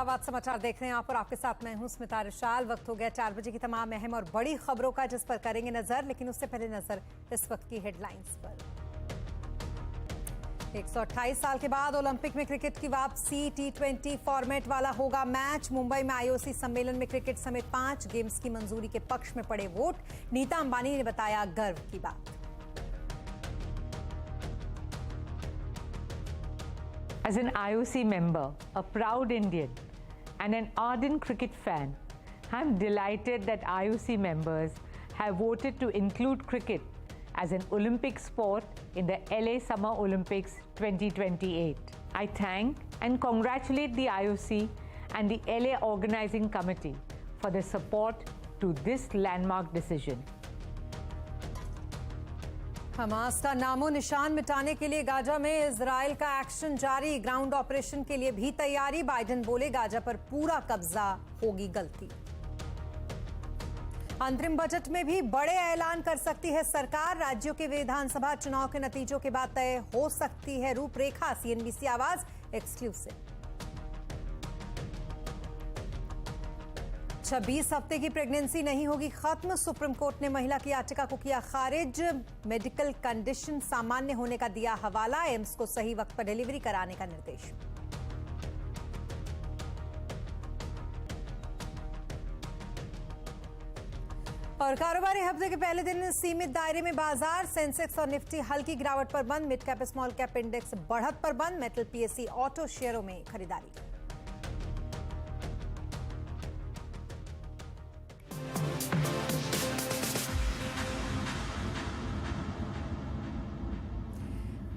इलाहाबाद समाचार देख रहे हैं आप और आपके साथ मैं हूं स्मिता रिशाल। वक्त हो गया 4 बजे की तमाम अहम और बड़ी खबरों का, जिस पर करेंगे नजर, लेकिन उससे पहले नजर इस वक्त की हेडलाइंस पर। 128 साल के बाद ओलंपिक में क्रिकेट की वापसी। T20 फॉर्मेट वाला होगा मैच। मुंबई में IOC सम्मेलन में क्रिकेट समेत 5 गेम्स की मंजूरी के पक्ष में पड़े वोट। नीता अंबानी ने बताया गर्व की बात। As an IOC member, a proud Indian, and an ardent cricket fan, I'm delighted that IOC members have voted to include cricket as an Olympic sport in the LA Summer Olympics 2028. I thank and congratulate the IOC and the LA Organizing Committee for their support to this landmark decision. Hamas का नामो निशान मिटाने के लिए Gaza में Israel का action जारी। Ground operation के लिए भी तैयारी। बाइडेन बोले गाजा पर पूरा कब्जा होगी गलती। अंतरिम बजट में भी बड़े ऐलान कर सकती है सरकार। राज्यों के विधानसभा चुनाव के नतीजों के बाद तय हो सकती है रूपरेखा। CNBC आवाज एक्सक्लूसिव। 26 हफ्ते की प्रेगनेंसी नहीं होगी खत्म। सुप्रीम कोर्ट ने महिला की याचिका को किया खारिज। मेडिकल कंडीशन सामान्य होने का दिया हवाला। एम्स को सही वक्त पर डिलीवरी कराने का निर्देश। और कारोबारी हफ्ते के पहले दिन सीमित दायरे में बाजार। सेंसेक्स और निफ्टी हल्की गिरावट पर बंद। Mid cap small cap index बढ़त पर बंद। मेटल PSE ऑटो शेयरों में खरीदारी।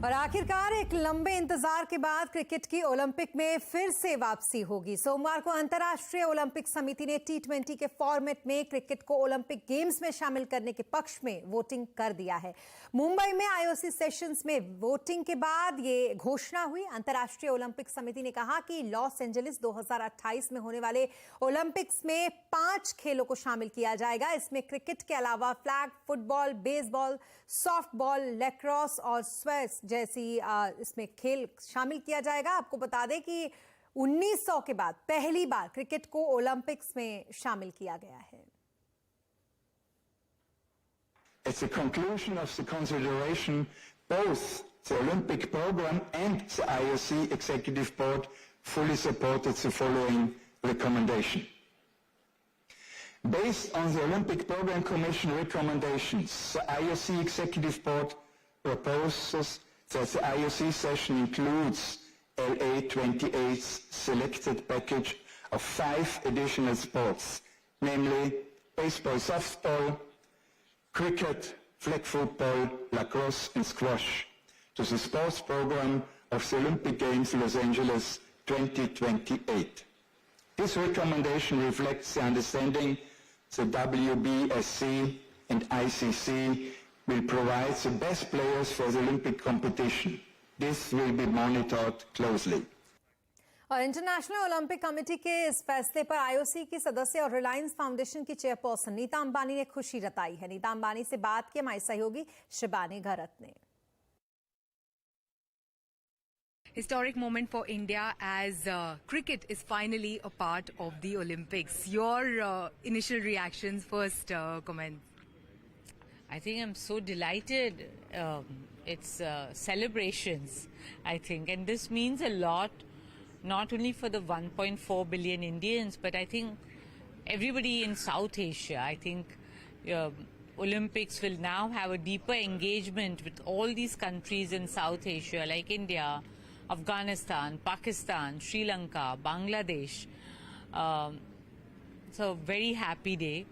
और आखिरकार एक लंबे इंतजार के बाद क्रिकेट की ओलंपिक में फिर से वापसी होगी। सोमवार को अंतर्राष्ट्रीय ओलंपिक समिति ने T20 के फॉर्मेट में क्रिकेट को ओलंपिक गेम्स में शामिल करने के पक्ष में वोटिंग कर दिया है। मुंबई में IOC सेशंस में वोटिंग के बाद ये घोषणा हुई। अंतर्राष्ट्रीय ओलंपिक समिति ने कहा कि लॉस एंजलिस 2028 में होने वाले ओलंपिक्स में 5 खेलों को शामिल किया जाएगा। इसमें क्रिकेट के अलावा flag football, baseball, softball, lacrosse और स्क्वैश जैसी इसमें खेल शामिल किया जाएगा। आपको बता दें कि 1900 के बाद पहली बार क्रिकेट को ओलंपिक्स में शामिल किया गया है। It's a conclusion of the consideration. Both the Olympic program and the IOC Executive Board fully supported the following recommendation. Based on the Olympic Program Commission recommendations, the IOC Executive Board proposes that the IOC session includes LA 28's selected package of 5 additional sports, namely baseball, softball, cricket, flag football, lacrosse and squash, to the sports program of the Olympic Games Los Angeles 2028. This recommendation reflects the understanding the WBSC and ICC will provide the best players for the Olympic competition. This will be monitored closely. और international Olympic committee के इस फैसले पर IOC की सदस्य और Reliance foundation की chairperson Nita Ambani ने खुशी जताई है। नीता अंबानी से बात की हमारी सहयोगी शिबानी घरत ने। Historic moment for India as cricket is finally a part of the Olympics. Your initial reactions, first comments. I think I'm so delighted. It's celebrations, I think, and this means a lot, not only for the 1.4 billion Indians, but I think everybody in South Asia. I think Olympics will now have a deeper engagement with all these countries in South Asia, like India, Afghanistan, Pakistan, Sri Lanka, Bangladesh. So very happy day.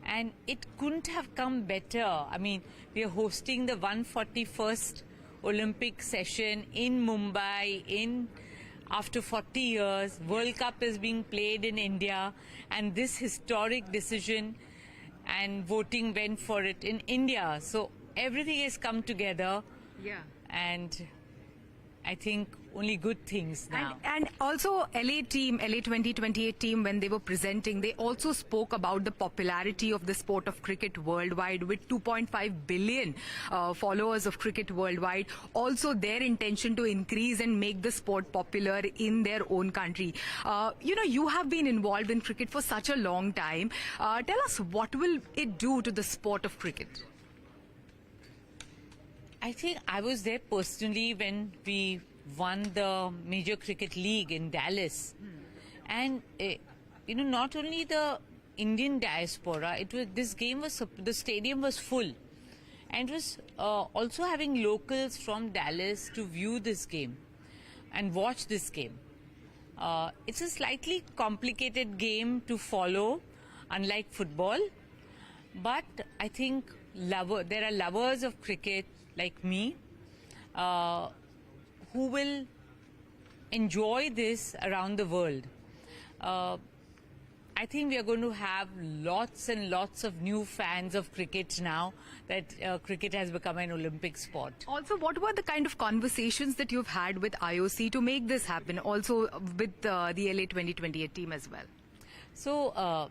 And it couldn't have come better. I mean, we are hosting the 141st Olympic session in Mumbai after 40 years. World Cup is being played in India, and this historic decision and voting went for it in India. So everything has come together. Yeah. And I think only good things now. And also LA 2028 team, when they were presenting, they also spoke about the popularity of the sport of cricket worldwide with 2.5 billion followers of cricket worldwide. Also their intention to increase and make the sport popular in their own country. You have been involved in cricket for such a long time. Tell us, what will it do to the sport of cricket? I think I was there personally when we won the Major Cricket League in Dallas. And, not only the Indian diaspora, the stadium was full. And it was also having locals from Dallas to view this game and watch this game. It's a slightly complicated game to follow, unlike football. But I think there are lovers of cricket like me who will enjoy this around the world. I think we are going to have lots and lots of new fans of cricket now that cricket has become an Olympic sport. Also, what were the kind of conversations that you've had with IOC to make this happen, also with the LA 2028 team as well? So,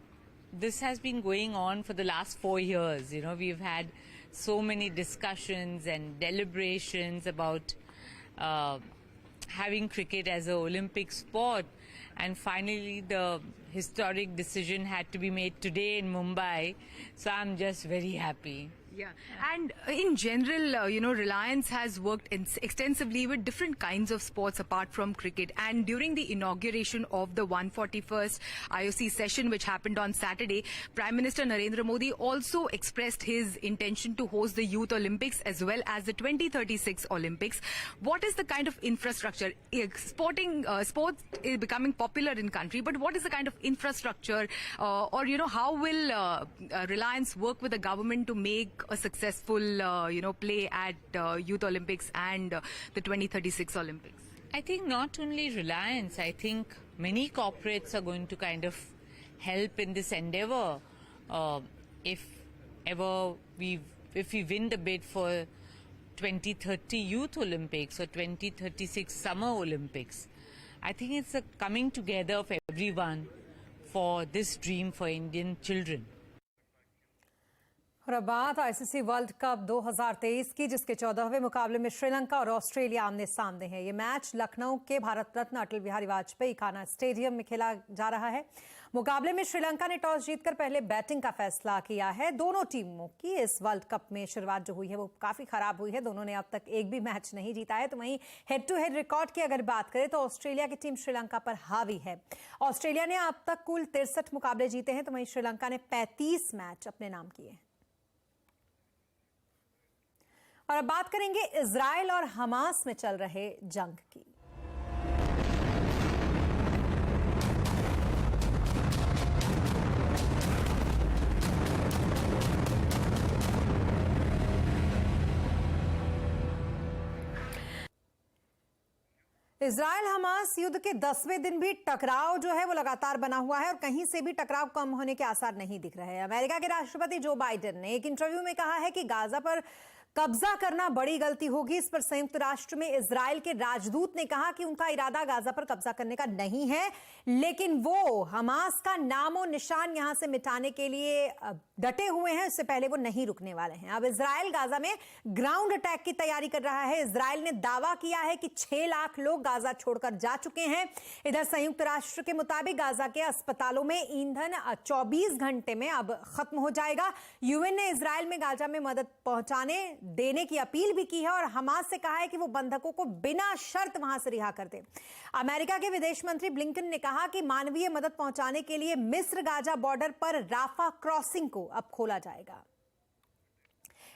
this has been going on for the last 4 years. We've had so many discussions and deliberations about having cricket as an Olympic sport, and finally the historic decision had to be made today in Mumbai, so I'm just very happy. Yeah, and in general, Reliance has worked extensively with different kinds of sports apart from cricket. And during the inauguration of the 141st IOC session, which happened on Saturday, Prime Minister Narendra Modi also expressed his intention to host the Youth Olympics as well as the 2036 Olympics. What is the kind of infrastructure? Sports is becoming popular in country, but what is the kind of infrastructure, or how will Reliance work with the government to make a successful, play at Youth Olympics and the 2036 Olympics? I think not only Reliance, I think many corporates are going to kind of help in this endeavor. If we win the bid for 2030 Youth Olympics or 2036 Summer Olympics, I think it's a coming together of everyone for this dream for Indian children. और अब बात ICC world cup 2023 की, जिसके 14वें मुकाबले में श्रीलंका और Australia आमने सामने है। ये मैच लखनऊ के भारत रत्न अटल बिहारी वाजपेयी खाना स्टेडियम में खेला जा रहा है। मुकाबले में श्रीलंका ने टॉस जीतकर पहले बैटिंग का फैसला किया है। दोनों टीमों की इस वर्ल्ड कप में शुरुआत जो हुई है वो काफी खराब हुई है। दोनों ने अब तक एक भी मैच नहीं जीता है। तो वहीं हेड टू हेड रिकॉर्ड की अगर बात करें तो ऑस्ट्रेलिया की टीम श्रीलंका पर हावी है। ऑस्ट्रेलिया ने अब तक कुल 63 मुकाबले जीते हैं, तो वहीं श्रीलंका ने 35 मैच अपने नाम किए हैं। और अब बात करेंगे इजराइल और हमास में चल रहे जंग की। इजराइल हमास युद्ध के 10वें दिन भी टकराव जो है वो लगातार बना हुआ है और कहीं से भी टकराव कम होने के आसार नहीं दिख रहे हैं। अमेरिका के राष्ट्रपति जो बाइडेन ने एक इंटरव्यू में कहा है कि गाजा पर कब्जा करना बड़ी गलती होगी। इस पर संयुक्त राष्ट्र में इजराइल के राजदूत ने कहा कि उनका इरादा गाजा पर कब्जा करने का नहीं है, लेकिन वो हमास का नामो निशान यहां से मिटाने के लिए डटे हुए हैं। इससे पहले वो नहीं रुकने वाले हैं। अब इजराइल गाजा में ग्राउंड अटैक की तैयारी कर रहा है। इजराइल ने दावा किया है कि 6 लाख लोग गाजा छोड़कर जा चुके हैं। इधर संयुक्त राष्ट्र के मुताबिक गाजा के अस्पतालों में ईंधन 24 घंटे में अब खत्म हो जाएगा। यूएन ने इजराइल में गाजा में मदद पहुंचाने देने की अपील भी की है और हमास से कहा है कि वो बंधकों को बिना शर्त वहां से रिहा कर दे। अमेरिका के विदेश मंत्री ब्लिंकन ने कहा कि मानवीय मदद पहुंचाने के लिए मिस्र गाजा बॉर्डर पर राफा क्रॉसिंग को अब खोला जाएगा।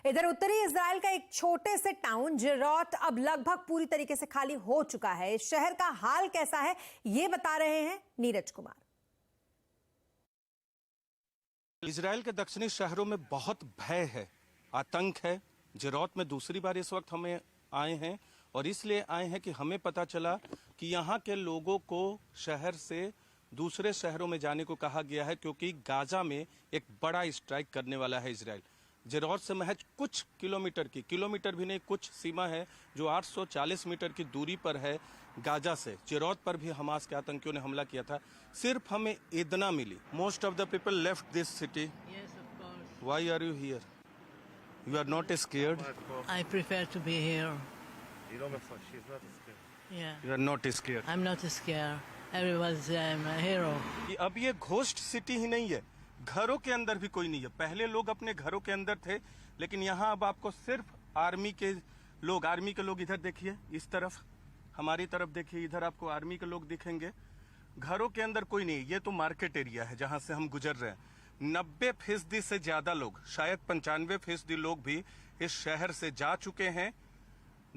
इधर उत्तरी इजराइल का एक छोटे से टाउन जेरोट अब लगभग पूरी तरीके से खाली हो चुका है। इस शहर का हाल कैसा है ये बता रहे हैं नीरज कुमार। इजराइल के दक्षिणी शहरों में बहुत भय है, आतंक है। जेरोट में दूसरी बार इस वक्त हमें आए हैं और इसलिए आए हैं कि हमें पता चला कि यहाँ के लोगों को शहर से दूसरे शहरों में जाने को कहा गया है, क्योंकि गाजा में एक बड़ा स्ट्राइक करने वाला है इजराइल। जिरौत से महज कुछ किलोमीटर भी नहीं, कुछ सीमा है जो 840 मीटर की दूरी पर है गाजा से। जिरौत पर भी हमास के आतंकियों ने हमला किया था। सिर्फ हमें इतना मिली। Most of the people left this city. Why are you here? You are not scared? I prefer to be here. You know, she's not scared. Yeah. You are not scared. I'm not scared. Everyone's I'm a hero. कि अब ये ghost city ही नहीं है, घरों के अंदर भी कोई नहीं है। पहले लोग अपने घरों के अंदर थे, लेकिन यहाँ अब आपको सिर्फ आर्मी के लोग इधर देखिए, इस तरफ हमारी तरफ देखिए, इधर आपको आर्मी के लोग दिखेंगे। घरों के अंदर कोई नहीं। ये तो मार्केट एरिया है जहाँ से हम गुजर रहे हैं। 90% से ज्यादा लोग, शायद 95% लोग भी इस शहर से जा चुके हैं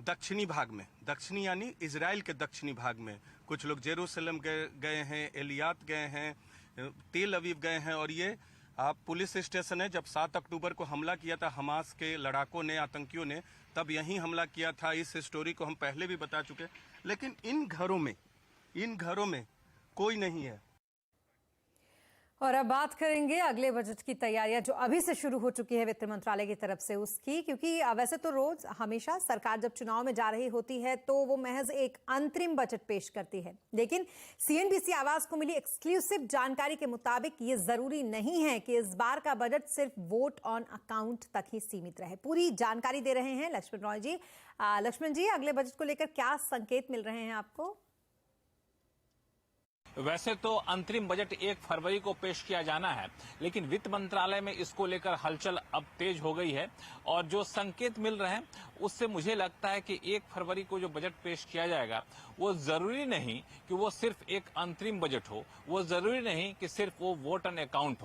दक्षिणी भाग में। दक्षिणी यानी इजराइल के दक्षिणी भाग में। कुछ लोग जेरूसलम गए हैं, एलियात गए हैं, तेल अवीव गए हैं। और ये आप पुलिस स्टेशन है, जब 7 अक्टूबर को हमला किया था हमास के लड़ाकों ने, आतंकियों ने, तब यहीं हमला किया था। इस स्टोरी को हम पहले भी बता चुके। लेकिन इन घरों में कोई नहीं है। और अब बात करेंगे अगले बजट की तैयारियां जो अभी से शुरू हो चुकी है वित्त मंत्रालय की तरफ से उसकी, क्योंकि वैसे तो रोज हमेशा सरकार जब चुनाव में जा रही होती है तो वो महज एक अंतरिम बजट पेश करती है। लेकिन सीएनबीसी आवाज को मिली एक्सक्लूसिव जानकारी के मुताबिक ये जरूरी नहीं है कि इस बार का बजट सिर्फ वोट ऑन अकाउंट तक ही सीमित रहे। पूरी जानकारी दे रहे हैं लक्ष्मण रॉय जी। लक्ष्मण जी, अगले बजट को लेकर क्या संकेत मिल रहे हैं आपको? वैसे तो अंतरिम बजट 1 फरवरी को पेश किया जाना है, लेकिन वित्त मंत्रालय में इसको लेकर हलचल अब तेज हो गई है। और जो संकेत मिल रहे हैं उससे मुझे लगता है कि 1 फरवरी को जो बजट पेश किया जाएगा वो जरूरी नहीं कि वो सिर्फ एक अंतरिम बजट हो, वो जरूरी नहीं कि सिर्फ वो वोट ऑन अकाउंट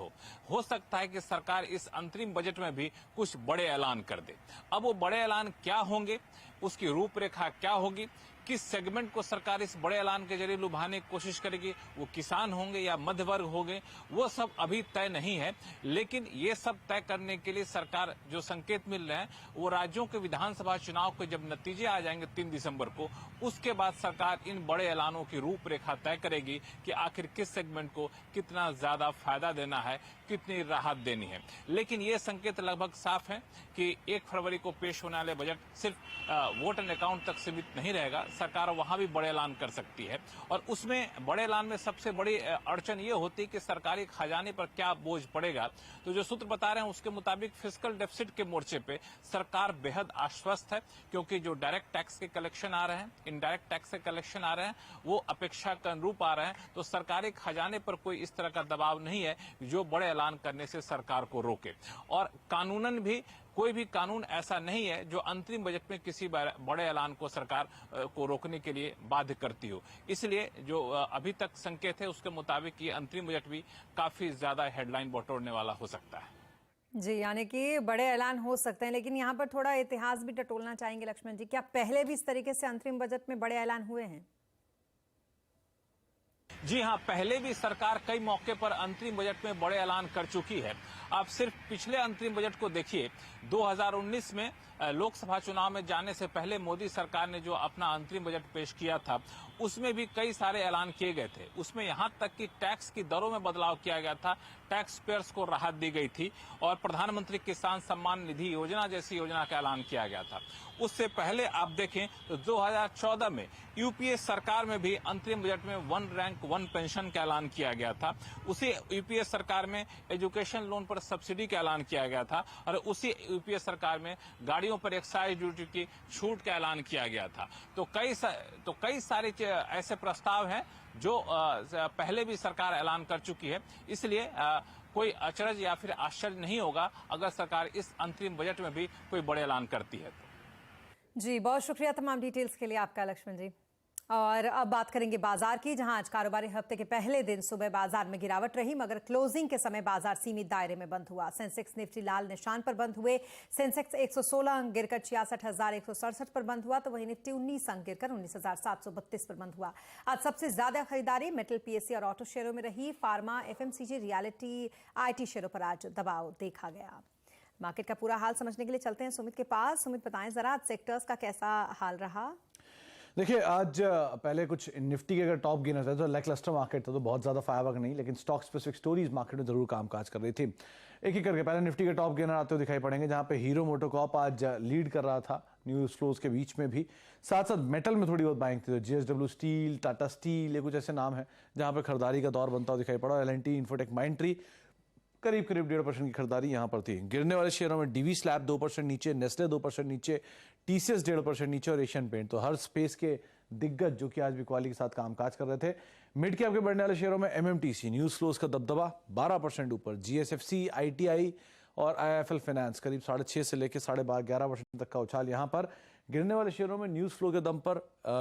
हो सकता है कि सरकार इस अंतरिम बजट में भी कुछ बड़े ऐलान कर दे। अब वो बड़े ऐलान क्या होंगे, उसकी रूपरेखा क्या होगी, किस सेगमेंट को सरकार इस बड़े ऐलान के जरिए लुभाने की कोशिश करेगी, वो किसान होंगे या मध्य वर्ग होंगे, वो सब अभी तय नहीं है। लेकिन ये सब तय करने के लिए सरकार जो संकेत मिल रहे हैं वो राज्यों के विधानसभा चुनाव के जब नतीजे आ जाएंगे 3 दिसंबर को, उसके बाद सरकार इन बड़े ऐलानों की रूपरेखा तय करेगी कि आखिर किस सेगमेंट को कितना ज्यादा फायदा देना है, कितनी राहत देनी है। लेकिन ये संकेत लगभग साफ है कि 1 फरवरी को पेश होने वाले बजट सिर्फ वोट एंड अकाउंट तक सीमित नहीं रहेगा। सरकार वहां भी बड़े ऐलान कर सकती है। और उसमें बड़े ऐलान में सबसे बड़ी अड़चन ये होती है कि सरकारी खजाने पर क्या बोझ पड़ेगा। तो जो सूत्र बता रहे हैं उसके मुताबिक फिस्कल डेफिसिट के मोर्चे पे सरकार बेहद आश्वस्त है, क्योंकि जो डायरेक्ट टैक्स के कलेक्शन आ रहे हैं, इनडायरेक्ट टैक्स के कलेक्शन आ रहे हैं, वो अपेक्षा के अनुरूप आ रहे हैं। तो सरकारी खजाने पर कोई इस तरह का दबाव नहीं है जो बड़े ऐलान करने से सरकार को रोके। और कानूनन भी कोई भी कानून ऐसा नहीं है जो अंतरिम बजट में किसी बड़े ऐलान को सरकार को रोकने के लिए बाध्य करती हो। इसलिए जो अभी तक संकेत है उसके मुताबिक ये अंतरिम बजट भी काफी ज्यादा हेडलाइन बटोरने वाला हो सकता है। जी, यानी कि बड़े ऐलान हो सकते हैं, लेकिन यहाँ पर थोड़ा इतिहास भी टटोलना चाहेंगे लक्ष्मण जी। क्या पहले भी इस तरीके से अंतरिम बजट में बड़े ऐलान हुए हैं? जी हाँ, पहले भी सरकार कई मौके पर अंतरिम बजट में बड़े ऐलान कर चुकी है। आप सिर्फ पिछले अंतरिम बजट को देखिए। 2019 में लोकसभा चुनाव में जाने से पहले मोदी सरकार ने जो अपना अंतरिम बजट पेश किया था उसमें भी कई सारे ऐलान किए गए थे। उसमें यहाँ तक कि टैक्स की दरों में बदलाव किया गया था, टैक्स पेयर्स को राहत दी गई थी और प्रधानमंत्री किसान सम्मान निधि योजना जैसी योजना का ऐलान किया गया था। उससे पहले आप देखें तो 2014 में यूपीए सरकार में भी अंतरिम बजट में 1 रैंक 1 पेंशन का ऐलान किया गया था। उसी यूपीए सरकार में एजुकेशन लोन पर सब्सिडी का ऐलान किया गया था और उसी यूपीए सरकार में गाड़ियों पर एक्साइज ड्यूटी की छूट का ऐलान किया गया था। तो कई सारे ऐसे प्रस्ताव हैं जो पहले भी सरकार ऐलान कर चुकी है। इसलिए कोई अचरज या फिर आश्चर्य नहीं होगा अगर सरकार इस अंतरिम बजट में भी कोई बड़े ऐलान करती है। जी, बहुत शुक्रिया तमाम डिटेल्स के लिए आपका लक्ष्मण जी। और अब बात करेंगे बाजार की, जहां आज कारोबारी हफ्ते के पहले दिन सुबह बाजार में गिरावट रही, मगर क्लोजिंग के समय बाजार सीमित दायरे में बंद हुआ। सेंसेक्स निफ्टी लाल निशान पर बंद हुए। सेंसेक्स 116 अंक गिरकर 66,167 पर बंद हुआ, तो वहीं निफ्टी 19 अंक गिरकर 19,732 पर बंद हुआ। आज सबसे ज्यादा खरीदारी मेटल, पीएससी और ऑटो शेयरों में रही। फार्मा, एफएमसीजी, रियलिटी, आईटी शेयरों पर आज दबाव देखा गया। मार्केट का पूरा हाल समझने के लिए चलते हैं सुमित के पास। सुमित, बताएं जरा आज सेक्टर्स का कैसा हाल रहा? देखिए आज पहले कुछ निफ्टी के अगर टॉप गेनर्स है तो लैकलस्टर मार्केट था, तो बहुत ज़्यादा फायरवर्क नहीं, लेकिन स्टॉक स्पेसिफिक स्टोरीज मार्केट में जरूर कामकाज कर रही थी। एक एक करके पहले निफ्टी के टॉप गेनर आते हुए दिखाई पड़ेंगे, जहां पे हीरो मोटोकॉर्प आज लीड कर रहा था न्यूज फ्लोज के बीच में भी। साथ साथ मेटल में थोड़ी बहुत बाइंग थी, तो JSW स्टील, टाटा स्टील, ये कुछ ऐसे नाम है जहां पे खरीदारी का दौर बनता हुआ दिखाई पड़ा। L&T, इन्फोटेक, माइंट्री करीब 1.5% की खरीदारी यहां पर थी। गिरने वाले शेयरों में डीवी स्लैब 2% नीचे, नेस्ले 2% नीचे, TCS 1.5% नीचे और एशियन पेंट। तो हर स्पेस के दिग्गज जो कि आज बिकवाली के साथ कामकाज कर रहे थे। मिड कैप के बढ़ने वाले शेयरों में MMTC, न्यूज फ्लोज का दबदबा 12% ऊपर, GSFC, ITI और IIFL फाइनेंस करीब 6.5 से लेकर 11.5% तक का उछाल यहां पर। गिरने वाले शेयरों में न्यूज फ्लो के दम पर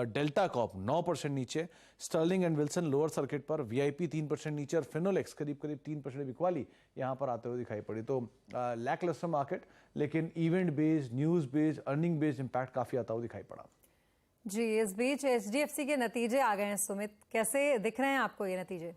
डेल्टा कॉप 9% नीचे, Sterling and Wilson lower circuit पर, VIP 3% नीचे और फिनोलेक्स करीब 3% बिकवाली यहां पर आते हुए दिखाई पड़ी। तो लैकलस्टर मार्केट, लेकिन event based, news based, earning based impact काफी आता हुआ दिखाई पड़ा। जी, इस बीच HDFC के नतीजे आ गए हैं सुमित, कैसे दिख रहे हैं आपको ये नतीजे?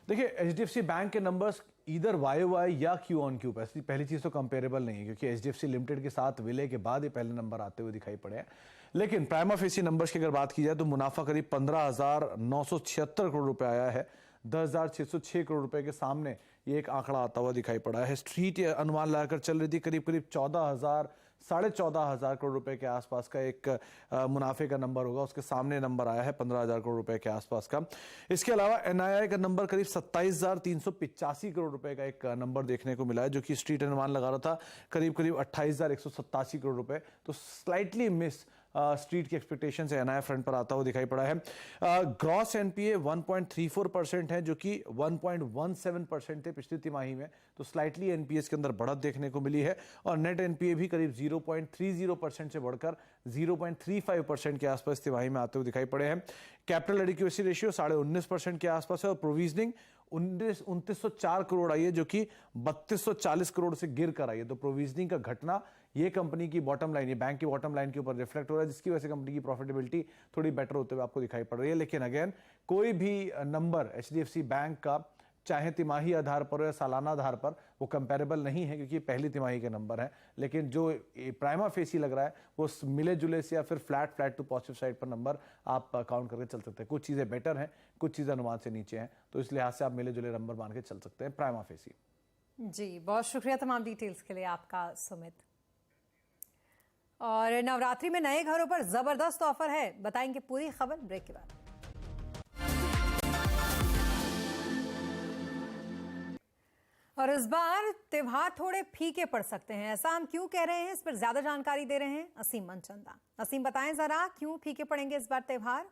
देखिए HDFC बैंक के नंबर्स इधर YOY या Q on Q, पहली चीज तो कंपेरेबल नहीं है, क्योंकि HDFC लिमिटेड के साथ विलय के बाद ये पहले नंबर आते हुए दिखाई पड़े हैं। लेकिन प्राइमा फेसी नंबर्स की अगर बात की जाए तो मुनाफा करीब 15,976 करोड़ रुपए आया है। 10,606 करोड़ रुपए के सामने ये एक आंकड़ा आता हुआ दिखाई पड़ा है। स्ट्रीट अनुमान लगाकर चल रही थी करीब 14,500 करोड़ रुपए के आसपास का एक मुनाफे का नंबर होगा, उसके सामने नंबर आया है 15,000 करोड़ रुपए के आसपास का। इसके अलावा NII का नंबर करीब 27,385 करोड़ रुपए का एक नंबर देखने को मिला है, जो कि स्ट्रीट अनुमान लगा रहा था करीब 28,187 करोड़ रुपए। तो स्लाइटली मिस स्ट्रीट की एक्सपेक्टेशन से NII फ्रंट पर आता हुआ दिखाई पड़ा है। ग्रॉस NPA 1.34% है, जो कि 1.17% थे पिछली तिमाही में, तो स्लाइटली NPAs के अंदर बढ़त देखने को मिली है। और नेट NPA भी करीब 0.30% से बढ़कर 0.35% के आसपास तिमाही में आते हुए दिखाई पड़े हैं। कैपिटल एडिक्वेसी रेशियो 19.5% के आसपास है और प्रोविजनिंग 2904 करोड़ आई है, जो कि 3240 करोड़ से गिर कर आई है। तो प्रोविजनिंग का घटना ये कंपनी की बॉटम लाइन, ये बैंक की बॉटम लाइन के ऊपर रिफ्लेक्ट हो रहा है, जिसकी वजह से कंपनी की प्रॉफिटेबिलिटी थोड़ी बेटर होते हुए आपको दिखाई पड़ रही है। लेकिन अगेन कोई भी नंबर HDFC बैंक का चाहे तिमाही आधार पर हो या सालाना आधार पर वो कंपेरेबल नहीं है, क्योंकि पहली तिमाही के नंबर हैं। लेकिन जो प्राइमा फेसी लग रहा है वो मिले जुले से या फिर फ्लैट टू पॉजिटिव साइड पर नंबर आप काउंट करके चल सकते हैं। कुछ चीजें बेटर हैं, कुछ चीजें अनुमान से नीचे हैं, तो इस लिहाज से आप मिले जुले नंबर मान के चल सकते हैं प्राइमा फेसी। जी, बहुत शुक्रिया तमाम डिटेल्स के लिए आपका सुमित। और नवरात्रि में नए घरों पर जबरदस्त ऑफर है, बताएंगे पूरी खबर ब्रेक के बाद। और इस बार त्योहार थोड़े फीके पड़ सकते हैं, ऐसा हम क्यों कह रहे हैं, इस पर ज्यादा जानकारी दे रहे हैं असीम मनचंदा। असीम, बताएं जरा क्यों फीके पड़ेंगे इस बार त्योहार?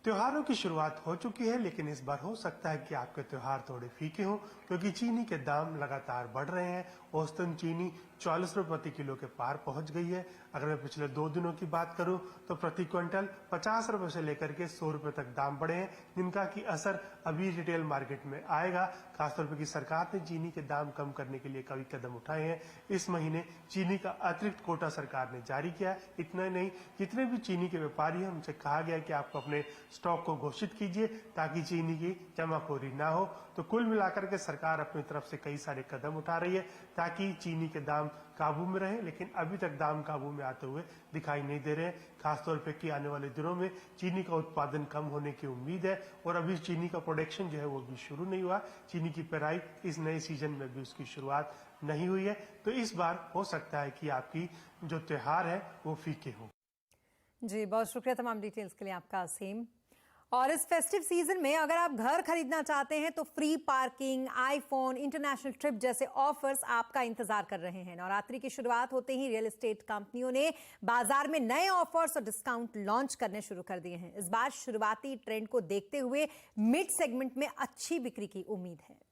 त्योहारों की शुरुआत हो चुकी है, लेकिन इस बार हो सकता है कि आपके त्योहार थोड़े फीके हों, क्योंकि चीनी के दाम लगातार बढ़ रहे हैं। औसतन चीनी 40 रुपए प्रति किलो के पार पहुंच गई है। अगर मैं पिछले 2 दिनों की बात करूं तो प्रति क्विंटल 50 रुपए से लेकर के 100 रुपए तक दाम बढ़े हैं, जिनका की असर अभी रिटेल मार्केट में आएगा। खासतौर पर की सरकार ने चीनी के दाम कम करने के लिए कई कदम उठाए हैं। इस महीने चीनी का अतिरिक्त कोटा सरकार ने जारी किया है। इतना नहीं, जितने भी चीनी के व्यापारी हैं उनसे कहा गया कि आप अपने स्टॉक को घोषित कीजिए ताकि चीनी की जमाखोरी ना हो। तो कुल मिलाकर के सरकार अपनी तरफ से कई सारे कदम उठा रही है ताकि चीनी के दाम काबू में रहे, लेकिन अभी तक दाम काबू में आते हुए दिखाई नहीं दे रहे हैं। खासतौर पे कि आने वाले दिनों में चीनी का उत्पादन कम होने की उम्मीद है और अभी चीनी का प्रोडक्शन जो है वो भी शुरू नहीं हुआ। चीनी की पेराई इस नए सीजन में भी उसकी शुरुआत नहीं हुई है। तो इस बार हो सकता है कि आपकी जो त्योहार है वो फीके हो। जी, बहुत शुक्रिया तमाम डिटेल्स के लिए आपका असीम। और इस फेस्टिव सीजन में अगर आप घर खरीदना चाहते हैं तो free parking, iPhone, international trip जैसे ऑफर्स आपका इंतजार कर रहे हैं। नवरात्रि की शुरुआत होते ही रियल एस्टेट कंपनियों ने बाजार में नए ऑफर्स और डिस्काउंट लॉन्च करने शुरू कर दिए हैं। इस बार शुरुआती ट्रेंड को देखते हुए मिड सेगमेंट में अच्छी बिक्री की उम्मीद है।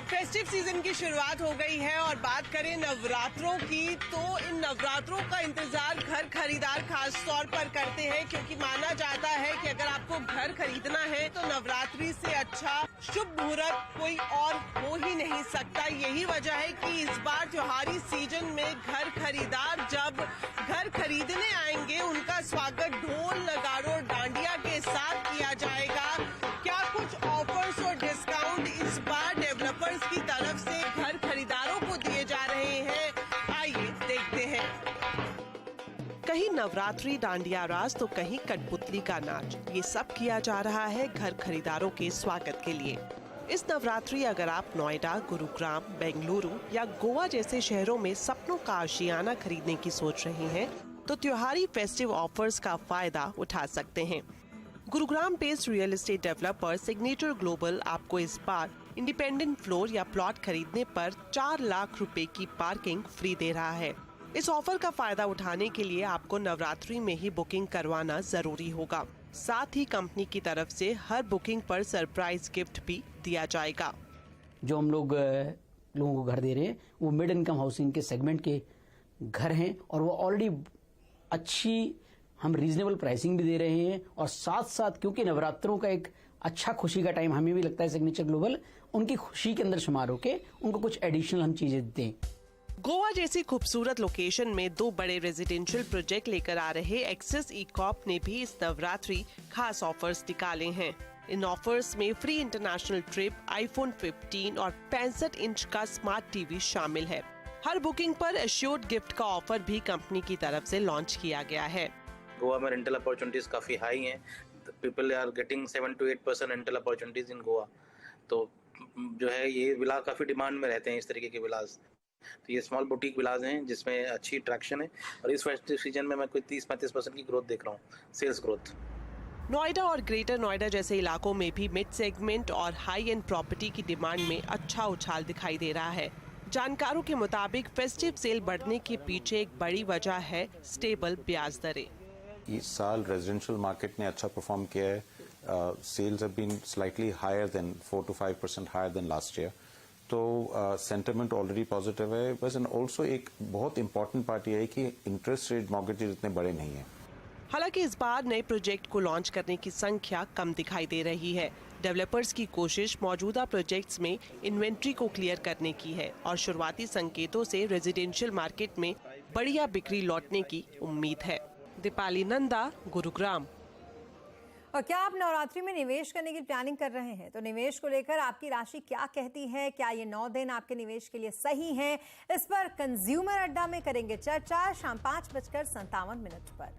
फेस्टिव सीजन की शुरुआत हो गई है और बात करें नवरात्रों की तो इन नवरात्रों का इंतजार घर खरीदार खास तौर पर करते हैं, क्योंकि माना जाता है कि अगर आपको घर खरीदना है तो नवरात्रि से अच्छा शुभ मुहूर्त कोई और हो ही नहीं सकता। यही वजह है कि इस बार त्योहारी सीजन में घर खरीदार जब घर खरीदने आएंगे उनका स्वागत ढोल, नगाड़ों, डांडिया के साथ किया जाएगा। क्या कुछ ऑफर्स और डिस्काउंट इस बार कहीं नवरात्रि डांडिया रास तो कहीं कठपुतली का नाच, ये सब किया जा रहा है घर खरीदारों के स्वागत के लिए। इस नवरात्रि अगर आप नोएडा, गुरुग्राम, बेंगलुरु या गोवा जैसे शहरों में सपनों का आशियाना खरीदने की सोच रहे हैं तो त्योहारी फेस्टिव ऑफर्स का फायदा उठा सकते हैं। Gurugram based real estate developer signature global आपको इस बार इंडिपेंडेंट फ्लोर या प्लॉट खरीदने पर 4 लाख रुपए की पार्किंग फ्री दे रहा है। इस ऑफर का फायदा उठाने के लिए आपको नवरात्रि में ही बुकिंग करवाना जरूरी होगा। साथ ही कंपनी की तरफ से हर बुकिंग पर सरप्राइज गिफ्ट भी दिया जाएगा। जो हम लोगों को घर दे रहे हैं वो मिड इनकम हाउसिंग के सेगमेंट के घर हैं और वो ऑलरेडी अच्छी हम रीजनेबल प्राइसिंग भी दे रहे हैं और साथ साथ क्योंकि नवरात्रों का एक अच्छा खुशी का टाइम हमें भी लगता है सिग्नेचर ग्लोबल उनकी खुशी के अंदर शुमार होके उनको कुछ एडिशनल हम चीजें दें। गोवा जैसी खूबसूरत लोकेशन में 2 बड़े रेजिडेंशियल प्रोजेक्ट लेकर आ रहे एक्सिस ई-कॉप ने भी इस नवरात्रि खास ऑफर्स निकाले हैं। इन ऑफर्स में फ्री इंटरनेशनल ट्रिप, आईफोन 15 और 65 इंच का स्मार्ट टीवी शामिल है। हर बुकिंग पर एश्योर्ड गिफ्ट का ऑफर भी कंपनी की तरफ से लॉन्च किया गया है। गोवा में रेंटल अपॉर्चुनिटीज काफी हाई हैं। People are getting 7 to 8% rental opportunities in Goa. तो जो है ये विला काफी डिमांड में रहते हैं इस तरीके के विलास। तो ये स्मॉल बुटीक विलास हैं जिसमें अच्छी अट्रैक्शन है और इस फेस्टिव सीजन में मैं कोई 30-35% की ग्रोथ देख रहा हूँ, सेल्स ग्रोथ। नोएडा और ग्रेटर नोएडा जैसे इलाकों में भी मिड सेगमेंट और हाई एंड प्रॉपर्टी की डिमांड में अच्छा उछाल दिखाई दे रहा है। जानकारों के मुताबिक फेस्टिव सेल बढ़ने के पीछे एक बड़ी वजह है स्टेबल ब्याज दरें। इस साल रेजिडेंशियल मार्केट ने अच्छा परफॉर्म किया है। Sales have been slightly higher than 4 to 5% higher than last year. तो सेंटिमेंट ऑलरेडी पॉजिटिव है। बस एंड ऑल्सो एक बहुत इंपॉर्टेंट पार्ट ये है कि इंटरेस्ट रेट मॉर्गेजेस इतने बड़े नहीं हैं। हालांकि इस बार नए प्रोजेक्ट को लॉन्च करने की संख्या कम दिखाई दे रही है। डेवलपर्स की कोशिश मौजूदा प्रोजेक्ट्स में इन्वेंट्री को क्लियर करने की है और शुरुआती संकेतों से रेजिडेंशियल मार्केट में बढ़िया बिक्री लौटने की उम्मीद है। दीपाली नंदा, गुरुग्राम। और क्या आप नवरात्रि में निवेश करने की प्लानिंग कर रहे हैं तो निवेश को लेकर आपकी राशि क्या कहती है? क्या ये 9 दिन आपके निवेश के लिए सही हैं? इस पर कंज्यूमर अड्डा में करेंगे चर्चा शाम 5:57 पर।